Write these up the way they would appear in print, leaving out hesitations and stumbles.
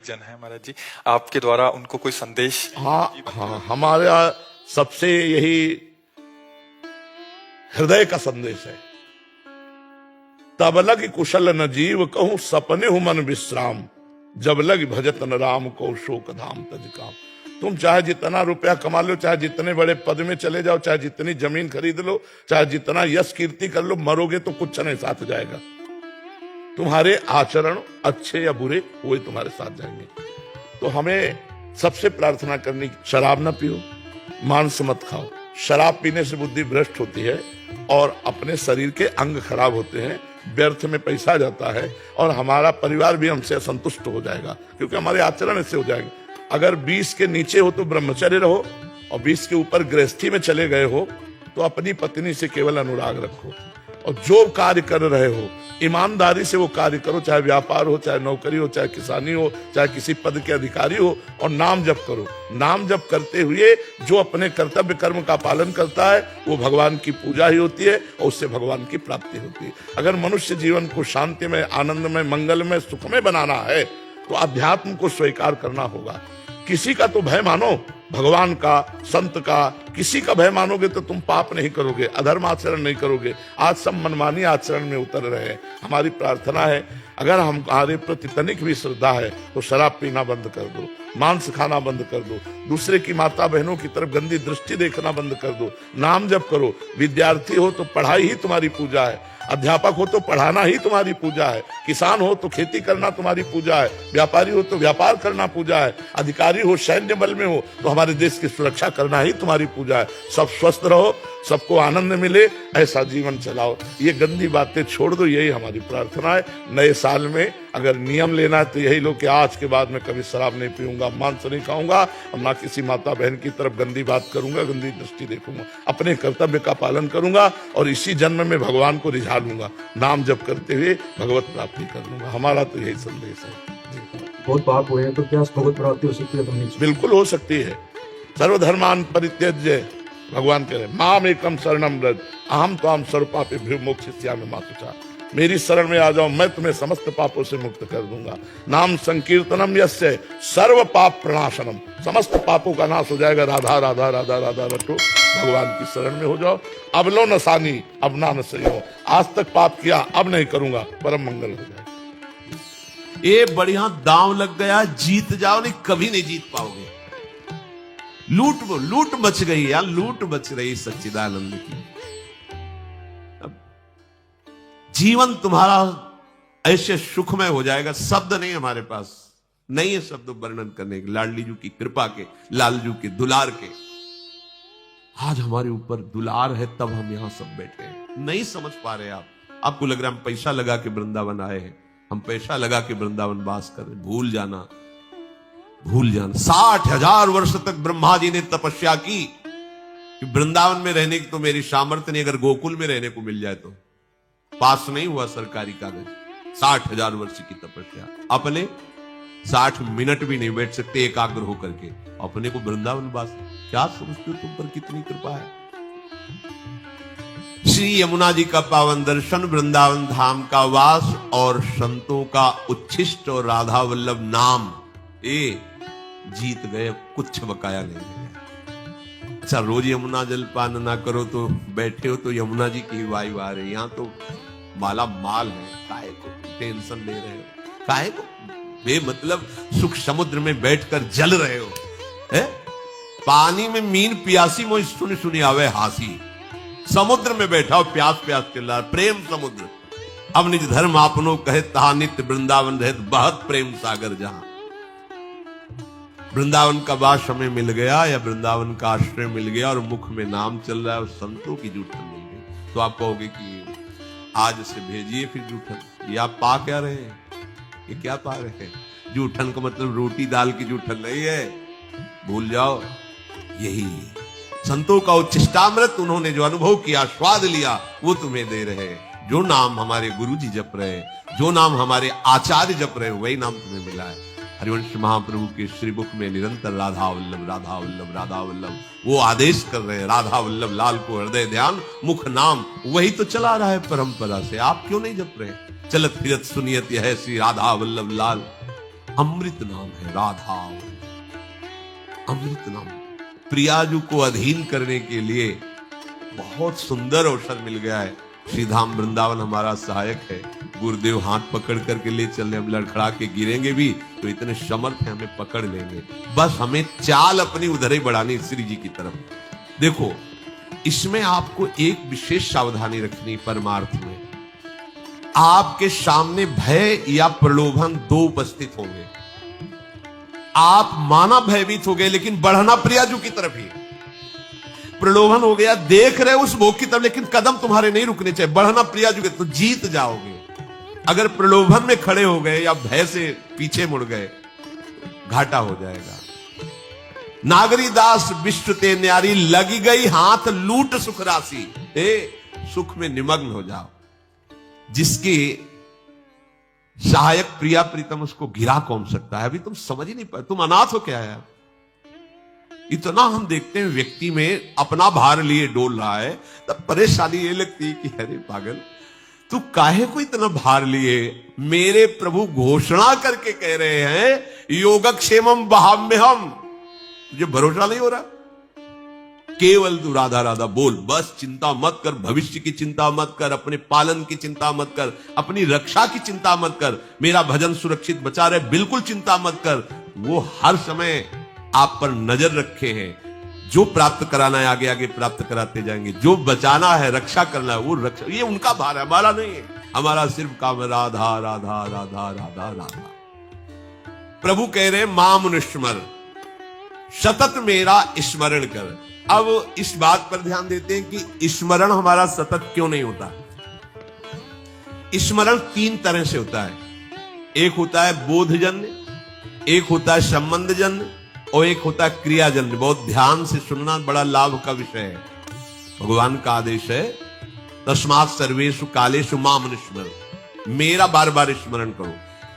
जन है महाराज जी, आपके द्वारा उनको कोई संदेश? हाँ, हमारा सबसे यही हृदय का संदेश है। तब लग कुशल न जीव कहूं सपने हूं मन विश्राम, जब लग भजत न राम को शोक धाम तज काम। तुम चाहे जितना रुपया कमा लो, चाहे जितने बड़े पद में चले जाओ, चाहे जितनी जमीन खरीद लो, चाहे जितना यश कीर्ति कर लो, मरोगे तो कुछ नहीं साथ जाएगा। तुम्हारे आचरण अच्छे या बुरे वही तुम्हारे साथ जाएंगे। तो हमें सबसे प्रार्थना करनी, शराब ना पियो, मांस मत खाओ। शराब पीने से बुद्धि भ्रष्ट होती है और अपने शरीर के अंग खराब होते हैं, व्यर्थ में पैसा जाता है और हमारा परिवार भी हमसे असंतुष्ट हो जाएगा, क्योंकि हमारे आचरण ऐसे हो जाएंगे। अगर 20 के नीचे हो तो ब्रह्मचर्य रहो, और 20 के ऊपर गृहस्थी में चले गए हो तो अपनी पत्नी से केवल अनुराग रखो, और जो कार्य कर रहे हो ईमानदारी से वो कार्य करो, चाहे व्यापार हो, चाहे नौकरी हो, चाहे किसानी हो, चाहे किसी पद के अधिकारी हो, और नाम जप करो। नाम जप करते हुए जो अपने कर्तव्य कर्म का पालन करता है वो भगवान की पूजा ही होती है और उससे भगवान की प्राप्ति होती है। अगर मनुष्य जीवन को शांति में, आनंद में, मंगल में, सुख में बनाना है तो अध्यात्म को स्वीकार करना होगा। किसी का तो भय मानो, भगवान का, संत का, किसी का भय मानोगे तो तुम पाप नहीं करोगे, अधर्म आचरण नहीं करोगे। आज सब मनमानी आचरण में उतर रहे हैं। हमारी प्रार्थना है, अगर हमारे प्रति तनिक भी श्रद्धा है तो शराब पीना बंद कर दो, मांस खाना बंद कर दो, दूसरे की माता बहनों की तरफ गंदी दृष्टि देखना बंद कर दो, नाम जप करो। विद्यार्थी हो तो पढ़ाई ही तुम्हारी पूजा है, अध्यापक हो तो पढ़ाना ही तुम्हारी पूजा है, किसान हो तो खेती करना तुम्हारी पूजा है, व्यापारी हो तो व्यापार करना पूजा है, अधिकारी हो, सैन्य बल में हो तो हमारे देश की सुरक्षा करना ही तुम्हारी पूजा है। सब स्वस्थ रहो, सबको आनंद मिले, ऐसा जीवन चलाओ। ये गंदी बातें छोड़ दो, यही हमारी प्रार्थना है। नए साल में अगर नियम लेना है तो यही लो कि आज के बाद मैं कभी शराब नहीं पीऊंगा, मांस नहीं खाऊंगा, और ना किसी माता बहन की तरफ गंदी बात करूंगा, गंदी दृष्टि देखूंगा, अपने कर्तव्य का पालन करूंगा और इसी जन्म में भगवान को रिझा लूंगा, नाम जप करते हुए भगवत प्राप्ति कर लूंगा। हमारा तो यही संदेश है। बहुत पाप हुए हैं तो क्या भगवत प्राप्ति हो सकती है? बिल्कुल हो सकती है। सर्वधर्मान परित्यज्य, भगवान कह रहे माम एकम शरणम व्रज अहम त्वाम सर्व पापेभ्यो मोक्षयिष्यामि मा शुचा। मेरी शरण में आ जाओ, मैं तुम्हें समस्त पापों से मुक्त कर दूंगा। नाम संकीर्तनम यस्य सर्व पाप प्रणाशनम, समस्त पापों का नाश हो जाएगा। राधा राधा राधा राधा रटो, भगवान की शरण में हो जाओ। अब लो नसानी अब ना न सही हो, आज तक पाप किया अब नहीं करूंगा, परम मंगल हो जाएगा। ये बढ़िया दांव लग गया, जीत जाओ, नहीं कभी नहीं जीत पाओगे। लूट मच गई यार, लूट मच रही सच्चिदानंद की। अब जीवन तुम्हारा ऐसे सुखमय हो जाएगा, शब्द नहीं हमारे पास, नहीं है शब्द वर्णन करने के। लाडली जू की कृपा के, लालजू के दुलार के, आज हमारे ऊपर दुलार है, तब हम यहां सब बैठे हैं। नहीं समझ पा रहे आप, आपको लग रहा है हम पैसा लगा के वृंदावन आए हैं, हम पैसा लगा के वृंदावन वास कर रहे। भूल जाना, भूल जाना। 60,000 वर्ष तक ब्रह्मा जी ने तपस्या की कि वृंदावन में रहने की तो मेरी सामर्थ्य नहीं, अगर गोकुल में रहने को मिल जाए तो। पास नहीं हुआ सरकारी कागज। 60,000 वर्ष की तपस्या, अपने 60 मिनट भी नहीं बैठ सकते एकाग्र होकर के, अपने को वृंदावन वास। क्या समझते हो तुम पर कितनी कृपा है? श्री यमुना जी का पावन दर्शन, वृंदावन धाम का वास और संतों का उच्छिष्ट और राधा वल्लभ नाम, ये जीत गए, कुछ बकाया नहीं है। अच्छा, रोज यमुना जलपान ना करो तो बैठे हो तो यमुना जी की वाई वाह रहे, यहां तो माला माल है, काहे को टेंशन ले रहे हो, काहे को बेमतलब सुख समुद्र में बैठकर जल रहे हो। है पानी में मीन प्यासी मोई सुनी सुनी आवे हासी, समुद्र में बैठा हो प्यास प्यास चिल्ला, प्रेम समुद्र। अब निज धर्म आपनो कहे तहा नित्य वृंदावन रहत बहत प्रेम सागर। जहां वृंदावन का वास हमें मिल गया या वृंदावन का आश्रय मिल गया और मुख में नाम चल रहा है और संतों की जूठन मिल गई, तो आप कहोगे कि आज से भेजिए फिर जूठन। ये आप पा क्या रहे हैं? ये क्या पा रहे हैं? जूठन का मतलब रोटी दाल की जूठन नहीं है, भूल जाओ। यही संतों का उच्छिष्टामृत, उन्होंने जो अनुभव किया, स्वाद लिया, वो तुम्हें दे रहे हैं। जो नाम हमारे गुरु जी जप रहे, जो नाम हमारे आचार्य जप रहे, वही नाम तुम्हें मिला है। हरिवंश महाप्रभु के श्रीमुख में निरंतर राधा वल्लभ राधा वल्लभ राधा वल्लभ, वो आदेश कर रहे हैं राधा वल्लभ लाल को हृदय ध्यान मुख नाम, वही तो चला रहा है परंपरा से। आप क्यों नहीं जप रहे? चलत फिरत सुनियत यह श्री राधा वल्लभ लाल। अमृत नाम है राधा, अमृत नाम। प्रियाजू को अधीन करने के लिए बहुत सुंदर अवसर मिल गया है। श्रीधाम वृंदावन हमारा सहायक है। गुरुदेव हाथ पकड़ करके ले चलने, हम लड़खड़ा के गिरेंगे भी तो इतने समर्थ हैं, हमें पकड़ लेंगे। बस हमें चाल अपनी उधर ही बढ़ानी, श्री जी की तरफ। देखो, इसमें आपको एक विशेष सावधानी रखनी। परमार्थ में आपके सामने भय या प्रलोभन दो उपस्थित होंगे। आप माना भयभीत हो गए, लेकिन बढ़ना प्रियाजू की तरफ ही। प्रलोभन हो गया, देख रहे उस भोग की तरफ, लेकिन कदम तुम्हारे नहीं रुकने चाहिए, बढ़ना प्रियाजू के, तो जीत जाओगे। अगर प्रलोभन में खड़े हो गए या भय से पीछे मुड़ गए, घाटा हो जाएगा। नागरी दास विश्व ते न्यारी, लगी गई हाथ लूट सुख राशि। सुख में निमग्न हो जाओ। जिसके सहायक प्रिया प्रीतम, उसको गिरा कौन सकता है? अभी तुम समझ ही नहीं पाए, तुम अनाथ हो क्या यार? इतना हम देखते हैं व्यक्ति में अपना भार लिए डोल रहा है, तब परेशानी ये लगती है कि अरे पागल, तू काहे को इतना भार लिए? मेरे प्रभु घोषणा करके कह रहे हैं योगक्षेमम वहाम्यहम्। तुझे भरोसा नहीं हो रहा? केवल तू राधा राधा बोल, बस चिंता मत कर, भविष्य की चिंता मत कर, अपने पालन की चिंता मत कर, अपनी रक्षा की चिंता मत कर, मेरा भजन सुरक्षित बचा रहे, बिल्कुल चिंता मत कर। वो हर समय आप पर नजर रखे हैं। जो प्राप्त कराना है आगे आगे प्राप्त कराते जाएंगे, जो बचाना है, रक्षा करना है, वो रक्षा, ये उनका भार है, हमारा नहीं है। हमारा सिर्फ काम है राधा राधा राधा राधा राधा। प्रभु कह रहे माम निस्मर, सतत मेरा स्मरण कर। अब इस बात पर ध्यान देते हैं कि स्मरण हमारा सतत क्यों नहीं होता। स्मरण तीन तरह से होता है। एक होता है बोधजन्य, एक होता है संबंधजन्य, और एक होता है क्रियाजन्य। बहुत ध्यान से सुनना, बड़ा लाभ का विषय है। भगवान का आदेश है तस्मात् सर्वेषु कालेषु माम निस्मर, मेरा बार बार स्मरण करो।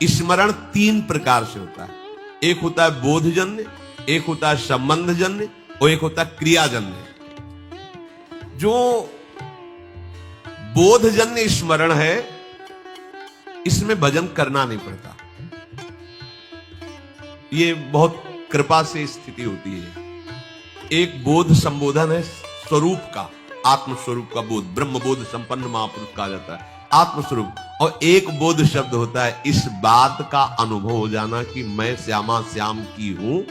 स्मरण तीन प्रकार से होता है। एक होता है बोधजन्य, एक होता है संबंधजन्य, और एक होता है क्रियाजन्य। जो बोधजन्य स्मरण है, इसमें भजन करना नहीं पड़ता। ये बहुत कृपा से स्थिति होती है। एक बोध संबोधन है स्वरूप का, आत्म स्वरूप का बोध, ब्रह्म बोध संपन्न महापुरुष कहा जाता है, आत्म स्वरूप। और एक बोध शब्द होता है इस बात का अनुभव हो जाना कि मैं श्यामा श्याम की हूं,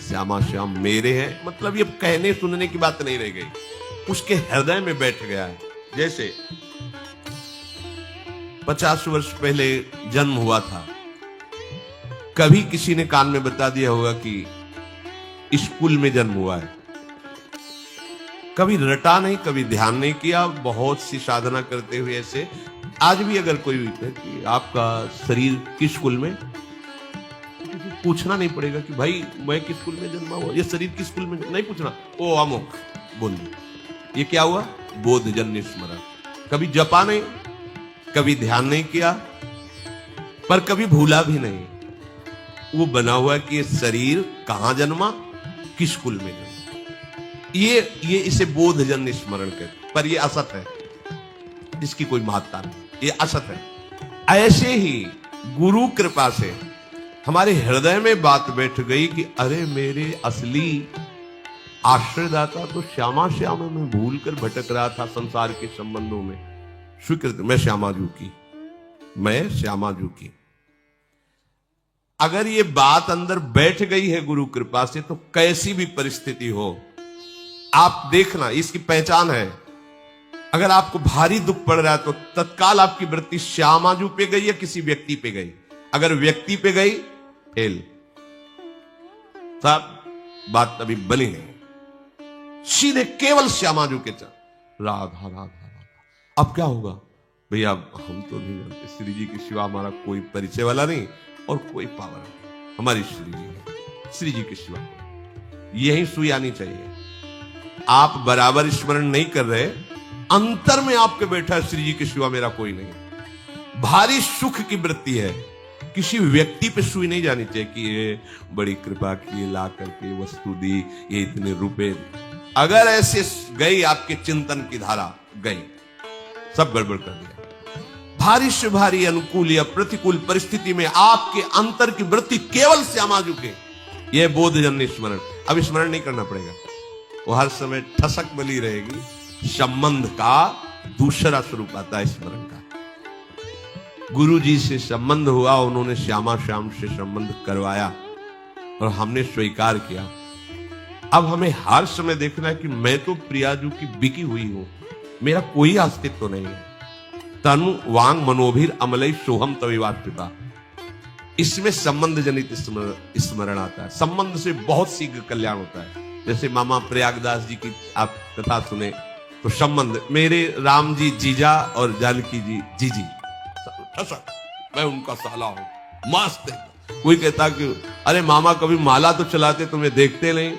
श्यामा श्याम मेरे हैं। मतलब ये कहने सुनने की बात नहीं रह गई, उसके हृदय में बैठ गया है। जैसे 50 वर्ष पहले जन्म हुआ था, कभी किसी ने कान में बता दिया होगा कि स्कूल में जन्म हुआ है, कभी रटा नहीं, कभी ध्यान नहीं किया, बहुत सी साधना करते हुए ऐसे। आज भी अगर कोई है कि आपका शरीर किस स्कूल में, पूछना नहीं पड़ेगा कि भाई मैं किस स्कूल में जन्मा हुआ, ये शरीर किस स्कूल में, नहीं पूछना, ओ अमुक बोल। ये क्या हुआ? बोधजन्य स्मरण। कभी जपा नहीं, कभी ध्यान नहीं किया, पर कभी भूला भी नहीं। वो बना हुआ कि ये शरीर कहां जन्मा, किस कुल में जन्मा। ये इसे बोधजन्य स्मरण कहते, पर ये असत है, इसकी कोई महत्ता नहीं, ये असत है। ऐसे ही गुरु कृपा से हमारे हृदय में बात बैठ गई कि अरे मेरे असली आश्रयदाता तो श्यामा श्याम में भूल कर भटक रहा था संसार के संबंधों में। स्वीकृत, मैं श्यामाजू की, मैं श्यामाजू की। अगर ये बात अंदर बैठ गई है गुरु कृपा से, तो कैसी भी परिस्थिति हो, आप देखना, इसकी पहचान है। अगर आपको भारी दुख पड़ रहा है तो तत्काल आपकी वृत्ति श्यामाजू पे गई या किसी व्यक्ति पे गई। अगर व्यक्ति पे गई, फेल, सब बात अभी बनी नहीं। सीधे केवल श्यामाजू के चल राधा राधा राधा। अब क्या होगा भैया? हम तो नहीं जानते, श्री जी के सिवा हमारा कोई परिचय वाला नहीं और कोई पावर नहीं, हमारी श्री जी है, श्री जी के सिवा। यही सुई आनी चाहिए। आप बराबर स्मरण नहीं कर रहे, अंतर में आपके बैठा है श्री जी के सिवा मेरा कोई नहीं। भारी सुख की वृत्ति है, किसी व्यक्ति पे सुई नहीं जानी चाहिए कि ये बड़ी कृपा की, ला करके वस्तु दी, ये इतने रुपए। अगर ऐसे गई आपके चिंतन की धारा, गई, सब गड़बड़ कर दिया। भारी से भारी अनुकूल या प्रतिकूल परिस्थिति में आपके अंतर की वृत्ति केवल श्यामा जी के, यह बोधजन्य स्मरण। अब स्मरण नहीं करना पड़ेगा, वो हर समय ठसक बनी रहेगी। संबंध का दूसरा स्वरूप आता है स्मरण का। गुरु जी से संबंध हुआ, उन्होंने श्यामा श्याम से संबंध करवाया और हमने स्वीकार किया। अब हमें हर समय देखना है कि मैं तो प्रियाजू की बिकी हुई हूं, मेरा कोई अस्तित्व तो नहीं है। तनु वांग मनोभीर अमलई सोहम तविवास्पिता, इसमें संबंध जनित स्मरण आता है। संबंध से बहुत शीघ्र कल्याण होता है। जैसे मामा प्रयागदास जी की आप कथा सुने तो संबंध, मेरे राम जी जीजा और जानकी जी जीजी, मैं उनका साला हूं, मस्त है। कोई कहता कि अरे मामा कभी माला तो चलाते, तुम्हें देखते नहीं,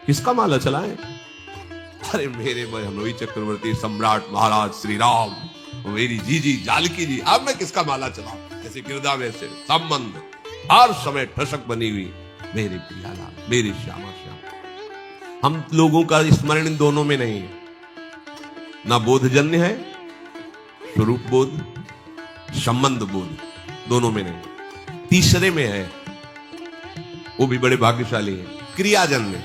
किसका माला चलाएं? अरे मेरे हनोई चक्रवर्ती सम्राट महाराज श्री राम, मेरी जीजी जानकी जी, अब मैं किसका माला चलाऊं? ऐसे गिरदा वैसे संबंध हर समय ठसक बनी हुई, मेरे प्रियालाल, मेरी श्यामा श्याम। हम लोगों का स्मरण इन दोनों में नहीं है, ना बोधजन्य है, स्वरूप बोध, संबंध बोध, दोनों में नहीं। तीसरे में है, वो भी बड़े भाग्यशाली है, क्रियाजन्य।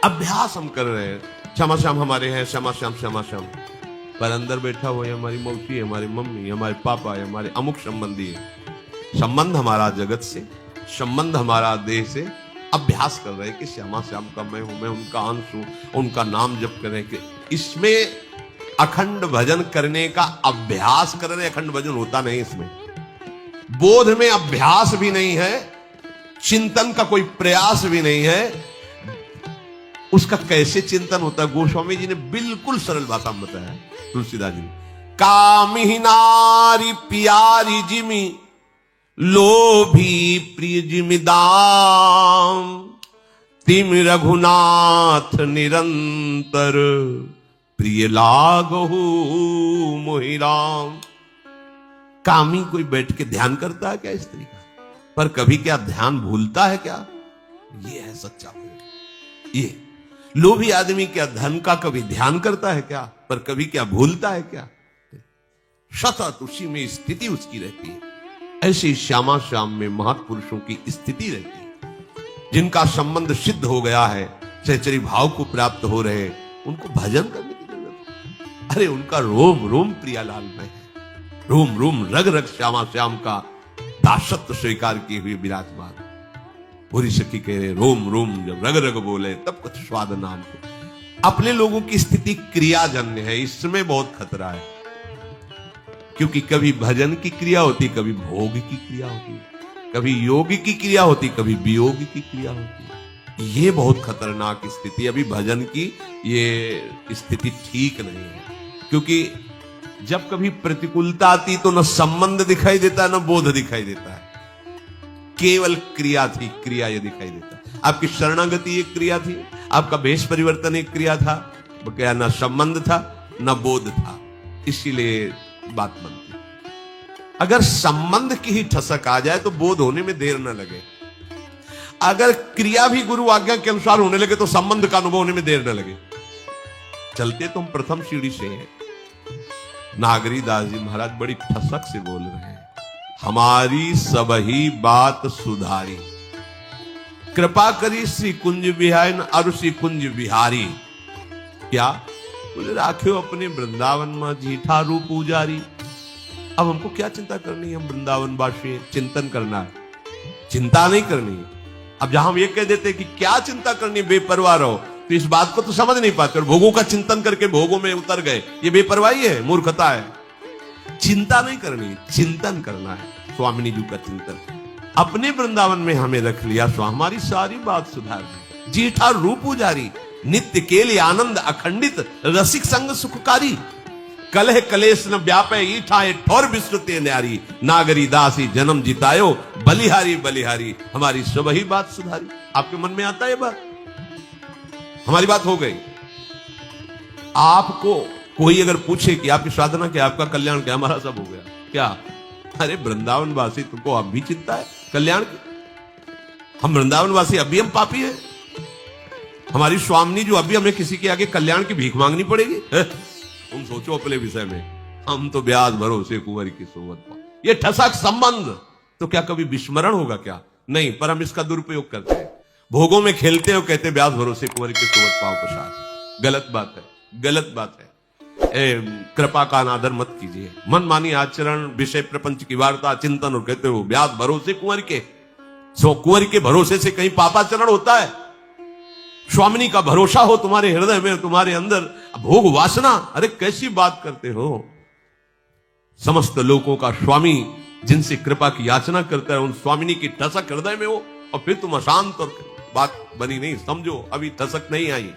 अभ्यास हम कर रहे हैं, श्यामा श्याम हमारे हैं, श्यामा श्याम श्यामा श्याम, पर अंदर बैठा हुआ है हमारी मौसी है, हमारी मम्मी, हमारे पापा है, हमारे अमुक संबंधी है। संबंध हमारा जगत से, संबंध हमारा देह से। अभ्यास कर रहे हैं कि श्यामा श्याम का मैं हूं, मैं उनका अंश हूं, उनका नाम जप करें कि इसमें अखंड भजन करने का अभ्यास कर रहे। अखंड भजन होता नहीं इसमें, बोध में अभ्यास भी नहीं है, चिंतन का कोई प्रयास भी नहीं है। उसका कैसे चिंतन होता है, गोस्वामी जी ने बिल्कुल सरल भाषा में बताया, तुलसीदास जी ने। कामिही नारी प्यारी जिमी, लोभी प्रिय जिमी दाम, तिम रघुनाथ निरंतर, प्रिय लागहु मोहि राम। कामी कोई बैठ के ध्यान करता है क्या स्त्री का? पर कभी क्या ध्यान भूलता है क्या? ये है सच्चा प्रेम। ये लोभी आदमी क्या धन का कभी ध्यान करता है क्या? पर कभी क्या भूलता है क्या? सतत उसी में स्थिति उसकी रहती है। ऐसे श्यामा श्याम में महापुरुषों की स्थिति रहती है। जिनका संबंध सिद्ध हो गया है, सहचरी भाव को प्राप्त हो रहे, उनको भजन करने की जरूरत है। अरे उनका रोम रोम प्रियालाल में है, रोम रोम रग रग श्यामा श्याम का दासत्व स्वीकार किए हुए विराजमान। पूरी सखी कह रहे रोम रोम जब रग रग बोले तब कुछ स्वाद नाम को। अपने लोगों की स्थिति क्रियाजन्य है, इसमें बहुत खतरा है। क्योंकि कभी भजन की क्रिया होती, कभी भोग की क्रिया होती, कभी योग की क्रिया होती, कभी वियोग की क्रिया होती। ये बहुत खतरनाक स्थिति। अभी भजन की ये स्थिति ठीक नहीं है, क्योंकि जब कभी प्रतिकूलता आती तो न संबंध दिखाई देता, न बोध दिखाई देता है, केवल क्रिया थी, क्रिया ये दिखाई देता। आपकी शरणागति एक क्रिया थी, आपका भेष परिवर्तन एक क्रिया था, क्या न संबंध था न बोध था, इसीलिए बात बनती। अगर संबंध की ही ठसक आ जाए तो बोध होने में देर न लगे। अगर क्रिया भी गुरु आज्ञा के अनुसार होने लगे तो संबंध का अनुभव होने में देर न लगे। चलते तो हम प्रथम सीढ़ी से हैं। नागरी दास जी महाराज बड़ी ठसक से बोल रहे हैं, हमारी सबही बात सुधारी, कृपा करी श्री कुंज बिहारी अरु श्री कुंज बिहारी। क्या बोले, राखियो अपने वृंदावन में जीठा रूप उजारी। अब हमको क्या चिंता करनी है, हम वृंदावन वासी, चिंतन करना है, चिंता नहीं करनी है। अब जहां हम ये कह देते कि क्या चिंता करनी, बेपरवाह रहो, तो इस बात को तो समझ नहीं पाते और भोगों का चिंतन करके भोगों में उतर गए। ये बेपरवाही है, मूर्खता है। चिंता नहीं करनी, चिंतन करना है, स्वामिनी जी का चिंतन। अपने वृंदावन में हमें रख लिया सो हमारी सारी बात सुधार दी। जीठा रूप उजारी, नित्य केली आनंद अखंडित, रसिक संग सुखकारी। कलह कलेश न व्यापे ईठाए ठोर विस्तृते न्यारी। नागरी दासी जन्म जितायो, बलिहारी बलिहारी, हमारी सब ही बात सुधारी। आपके मन में आता है बात? हमारी बात हो गई। आपको कोई अगर पूछे कि आपकी साधना क्या, आपका कल्याण क्या, हमारा सब हो गया क्या? अरे वृंदावन वासी, तुमको अब भी चिंता है कल्याण की? हम वृंदावन वासी अभी हम पापी हैं? हमारी स्वामिनी जो अभी हमें किसी के आगे कल्याण की भीख मांगनी पड़ेगी? तुम सोचो अपने विषय में। हम तो ब्याज भरोसे कुंवर की सोवत पाओ। ये ठसक संबंध तो क्या कभी विस्मरण होगा क्या? नहीं, पर हम इसका दुरुपयोग करते हैं। भोगों में खेलते हैं और कहते हैं ब्याज भरोसे कुंवर की सोवत पाओ प्रसाद। गलत बात है, गलत बात है। कृपा का अनादर मत कीजिए। मनमानी आचरण, विषय प्रपंच की वार्ता, चिंतन, और कहते हो ब्याज भरोसे कुंवर के। सो कुंवर के भरोसे से कहीं पापाचरण होता है? स्वामिनी का भरोसा हो तुम्हारे हृदय में, तुम्हारे अंदर भोग वासना, अरे कैसी बात करते हो? समस्त लोगों का स्वामी जिनसे कृपा की याचना करता है, उन स्वामिनी की ठसक हृदय में हो, और फिर तुम अशांत, और बात बनी नहीं। समझो अभी ठसक नहीं आई।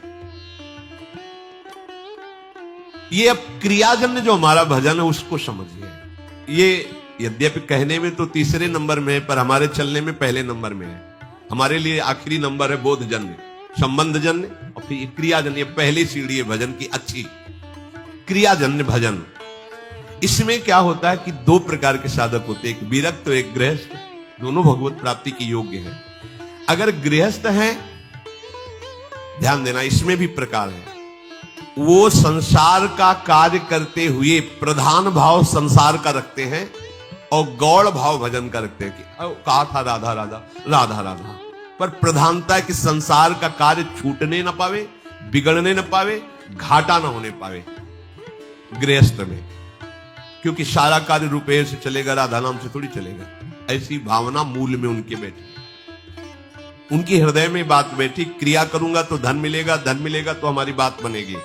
ये अब क्रियाजन्य जो हमारा भजन है उसको समझिए। ये यद्यपि कहने में तो तीसरे नंबर में है, पर हमारे चलने में पहले नंबर में है। हमारे लिए आखिरी नंबर है बोधजन्य, संबंधजन्य, और फिर क्रियाजन्य। पहली सीढ़ी है भजन की अच्छी, क्रियाजन्य भजन। इसमें क्या होता है कि दो प्रकार के साधक होते हैं, एक विरक्त और एक गृहस्थ। दोनों भगवत प्राप्ति के योग्य हैं। अगर गृहस्थ हैं, ध्यान देना, इसमें भी प्रकार है। वो संसार का कार्य करते हुए प्रधान भाव संसार का रखते हैं और गौड़ भाव भजन का रखते हैं। कि कहा था राधा राधा राधा राधा, पर प्रधानता है कि संसार का कार्य छूटने न पावे, बिगड़ने न पावे, घाटा न होने पावे गृहस्थ में। क्योंकि सारा कार्य रुपये से चलेगा, राधा नाम से थोड़ी चलेगा। ऐसी भावना मूल में उनके बैठी, उनकी हृदय में बात बैठी। क्रिया करूंगा तो धन मिलेगा, धन मिलेगा तो हमारी बात बनेगी।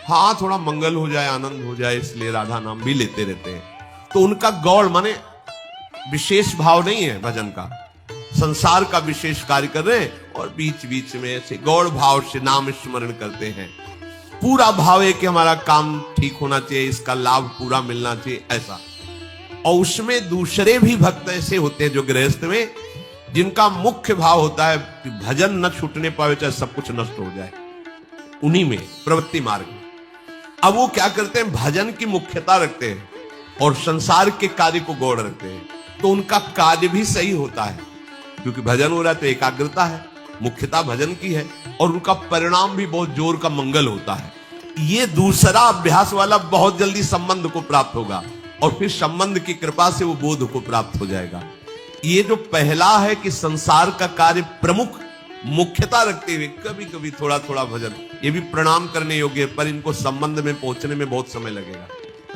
हाँ, थोड़ा मंगल हो जाए, आनंद हो जाए, इसलिए राधा नाम भी लेते रहते हैं। तो उनका गौड़ माने विशेष भाव नहीं है भजन का। संसार का विशेष कार्य कर रहे हैं और बीच बीच में ऐसे गौड़ भाव से नाम स्मरण करते हैं। पूरा भाव है कि हमारा काम ठीक होना चाहिए, इसका लाभ पूरा मिलना चाहिए, ऐसा। और उसमें दूसरे भी भक्त ऐसे होते हैं जो गृहस्थ में, जिनका मुख्य भाव होता है कि भजन न छूटने पावे, चाहे सब कुछ नष्ट हो जाए। उन्हीं में प्रवृत्ति मार्ग में अब वो क्या करते हैं, भजन की मुख्यता रखते हैं और संसार के कार्य को गौड़ रखते हैं। तो उनका कार्य भी सही होता है, क्योंकि भजन हो रहा है तो एकाग्रता है, मुख्यता भजन की है, और उनका परिणाम भी बहुत जोर का मंगल होता है। ये दूसरा अभ्यास वाला बहुत जल्दी संबंध को प्राप्त होगा, और फिर संबंध की कृपा से वो बोध को प्राप्त हो जाएगा। ये जो पहला है कि संसार का कार्य प्रमुख मुख्यता रखते हुए कभी कभी थोड़ा थोड़ा भजन, ये भी प्रणाम करने योग्य है, पर इनको संबंध में पहुंचने में बहुत समय लगेगा,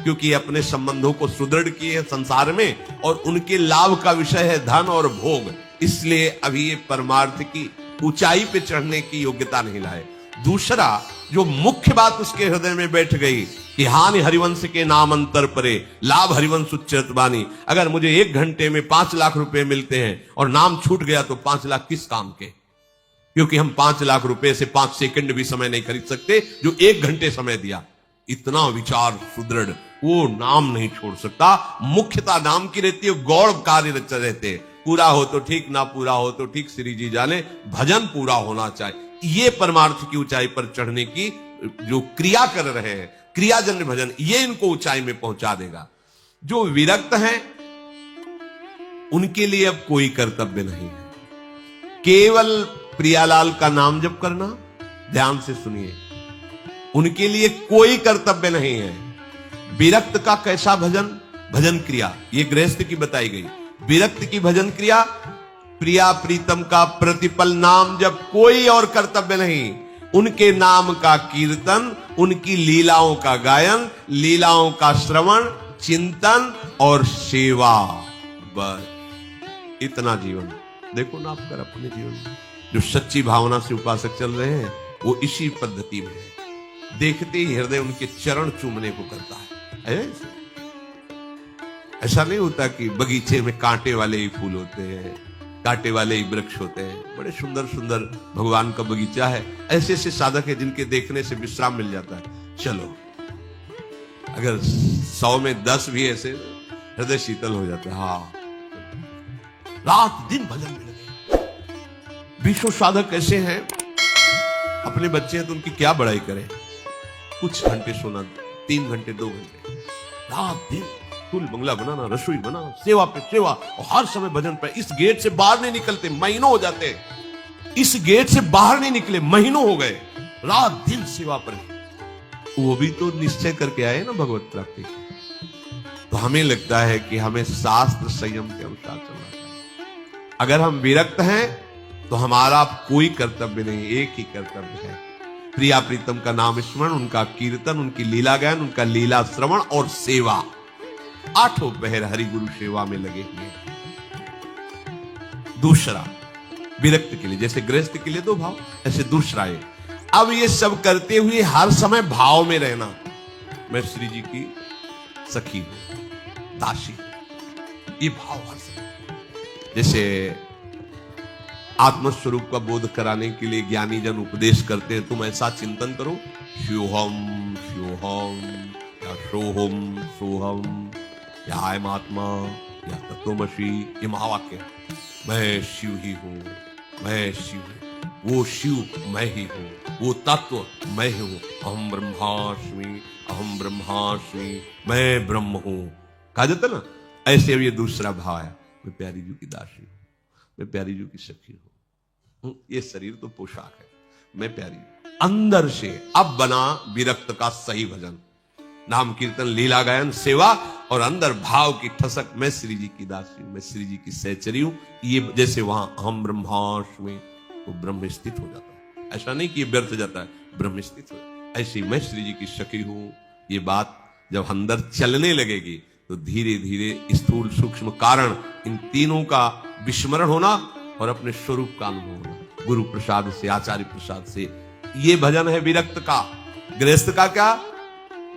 क्योंकि अपने संबंधों को सुदृढ़ किए हैं संसार में, और उनके लाभ का विषय है धन और भोग। इसलिए अभी ये परमार्थ की ऊंचाई पे चढ़ने की योग्यता नहीं लाए। दूसरा जो मुख्य बात उसके हृदय में बैठ गई कि हानि हरिवंश के नाम अंतर परे, लाभ हरिवंश उच्चत बानी। अगर मुझे 1 घंटे में 5 लाख रुपए मिलते हैं और नाम छूट गया तो 5 लाख किस काम के? क्योंकि हम 5 लाख रुपए से 5 सेकंड भी समय नहीं खरीद सकते जो 1 घंटे समय दिया। इतना विचार सुदृढ़, वो नाम नहीं छोड़ सकता। मुख्यता नाम की रहती है, गौड़ कार्य रहते हैं। पूरा हो तो ठीक, ना पूरा हो तो ठीक, श्री जी जाने, भजन पूरा होना चाहिए। ये परमार्थ की ऊंचाई पर चढ़ने की जो क्रिया कर रहे हैं, क्रियाजन्य भजन, ये इनको ऊंचाई में पहुंचा देगा। जो विरक्त हैं उनके लिए अब कोई कर्तव्य नहीं है, केवल प्रियालाल का नाम जप करना। ध्यान से सुनिए, उनके लिए कोई कर्तव्य नहीं है। विरक्त का कैसा भजन? भजन क्रिया ये गृहस्थ की बताई गई। विरक्त की भजन क्रिया, प्रिया प्रीतम का प्रतिपल नाम जब, कोई और कर्तव्य नहीं। उनके नाम का कीर्तन, उनकी लीलाओं का गायन, लीलाओं का श्रवण, चिंतन और सेवा, बस इतना जीवन। देखो ना आप कर अपने जीवन में जो सच्ची भावना से उपासक चल रहे हैं वो इसी पद्धति में है। देखते ही हृदय उनके चरण चूमने को करता है। ऐसा नहीं होता कि बगीचे में कांटे वाले ही फूल होते हैं, कांटे वाले ही वृक्ष होते हैं। बड़े सुंदर सुंदर भगवान का बगीचा है। ऐसे ऐसे साधक है जिनके देखने से विश्राम मिल जाता है। चलो, अगर 100 में 10 भी ऐसे, हृदय शीतल हो जाता है। हाँ, रात दिन भजन में लगे। 20 साधक ऐसे हैं, अपने बच्चे हैं तो उनकी क्या बड़ाई करें। कुछ घंटे सोना, 3 घंटे 2 घंटे, रात दिन फूल बंगला बनाना, रसोई बनाना, सेवा पे सेवा, और हर समय भजन पे। इस गेट से बाहर नहीं निकलते, महीनों हो जाते। इस गेट से बाहर नहीं निकले, महीनों हो गए, रात दिन सेवा पर। वो भी तो निश्चय करके आए ना भगवत प्राप्ति। तो हमें लगता है कि हमें शास्त्र संयम के अनुसार चलना चाहिए। अगर हम विरक्त हैं तो हमारा कोई कर्तव्य नहीं, एक ही कर्तव्य है, प्रिया प्रीतम का नाम स्मरण, उनका कीर्तन, उनकी लीला गायन, उनका लीला श्रवण और सेवा। 8 पहर हरि गुरु सेवा में लगे हुए। दूसरा विरक्त के लिए, जैसे गृहस्थ के लिए 2 भाव, ऐसे दूसरा ये। अब ये सब करते हुए हर समय भाव में रहना, मैं श्री जी की सखी हूं, दासी हूं, ये भाव हर समय। जैसे आत्मस्वरूप का बोध कराने के लिए ज्ञानी जन उपदेश करते हैं, तुम ऐसा चिंतन करो, शिवहम शिवहम या सोहम सोहम या आयम आत्मा या तत्वमसि, ये महावाक्य। मैं शिव ही हूं, मैं शिव हूं, वो शिव मैं ही हूं, वो तत्व मैं ही हूं। अहम ब्रह्मास्मि, अहम ब्रह्मास्मि, मैं ब्रह्म हूं, कहा जाता ना। ऐसे अब ये दूसरा भाव है, मैं प्यारी जी की दासी हूं, मैं प्यारी जी की सखी हूं। ये शरीर तो पोशाक है, मैं प्यारी अंदर से अब बना विरक्त का सही भजन, नाम कीर्तन, लीला गायन, सेवा, और अंदर भाव की ठसक, मैं श्री जी की दासी हूं, मैं श्री जी की सहचरी हूं। ये जैसे वहां हम ब्रह्मास्मि, तो ब्रह्म स्थित हो जाता है। ऐसा नहीं कि ये व्यर्थ जाता है, ब्रह्म स्थित हो। ऐसी मैं श्री जी की सखी हूं, ये बात जब अंदर चलने लगेगी तो धीरे धीरे स्थूल सूक्ष्म कारण इन तीनों का विस्मरण होना और अपने स्वरूप का अनुभव होना, गुरु प्रसाद से, आचार्य प्रसाद से। ये भजन है विरक्त का। गृहस्थ का क्या?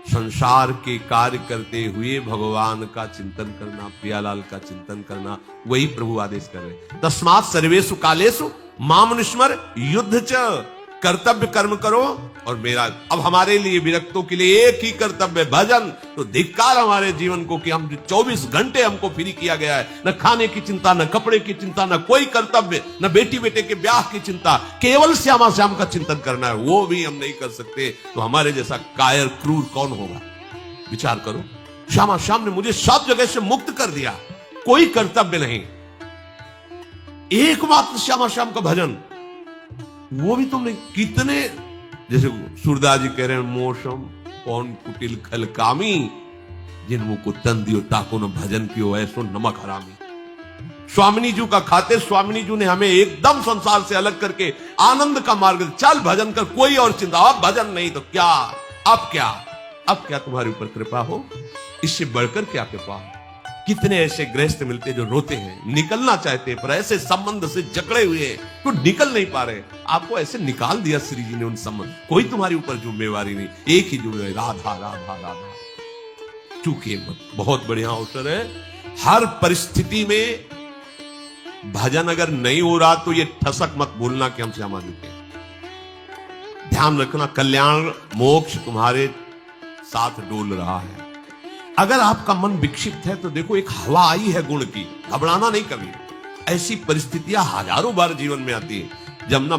संसार के कार्य करते हुए भगवान का चिंतन करना, प्रियालाल का चिंतन करना, वही प्रभु आदेश कर रहे। तस्मात् सर्वेषु कालेषु माम अनुस्मर युद्ध च, कर्तव्य कर्म करो और मेरा। अब हमारे लिए विरक्तों के लिए एक ही कर्तव्य, भजन। तो धिक्कार हमारे जीवन को कि हम 24 घंटे हमको फ्री किया गया है, न खाने की चिंता, न कपड़े की चिंता, न कोई कर्तव्य, न बेटी बेटे के ब्याह की चिंता, केवल श्यामा श्याम का चिंतन करना है, वो भी हम नहीं कर सकते। तो हमारे जैसा कायर क्रूर कौन होगा? विचार करो, श्यामा श्याम ने मुझे सब जगह से मुक्त कर दिया, कोई कर्तव्य नहीं, एकमात्र श्यामा श्याम का भजन, वो भी तुमने कितने। जैसे सूरदास जी कह रहे हैं, मौसम कौन कुटिल खल कामी, जिन मुंह को तन दियो ताको न भजन कियो ऐसो नमक हरामी। स्वामिनी जी का खाते स्वामिनी जी ने हमें एकदम संसार से अलग करके आनंद का मार्ग, चल भजन कर, कोई और चिंता। अब भजन नहीं तो क्या, अब क्या, अब क्या तुम्हारे ऊपर कृपा हो, इससे बढ़कर क्या कृपा हो। कितने ऐसे गृहस्थ मिलते जो रोते हैं, निकलना चाहते हैं, पर ऐसे संबंध से जकड़े हुए हैं तो निकल नहीं पा रहे। आपको ऐसे निकाल दिया श्री जी ने उन संबंध, कोई तुम्हारे ऊपर जिम्मेवारी नहीं, एक ही जिम्मेवारी, राधा राधा राधा। चूके मत, बहुत बढ़िया अवसर है। हर परिस्थिति में भजन अगर नहीं हो रहा तो ये ठसक मत भूलना कि हम श्यामा जी के। ध्यान रखना, कल्याण मोक्ष तुम्हारे साथ डोल रहा है। अगर आपका मन विक्षिप्त है तो देखो, एक हवा आई है गुण की, घबराना नहीं कभी। ऐसी परिस्थितियां हजारों बार जीवन में आती है जब ना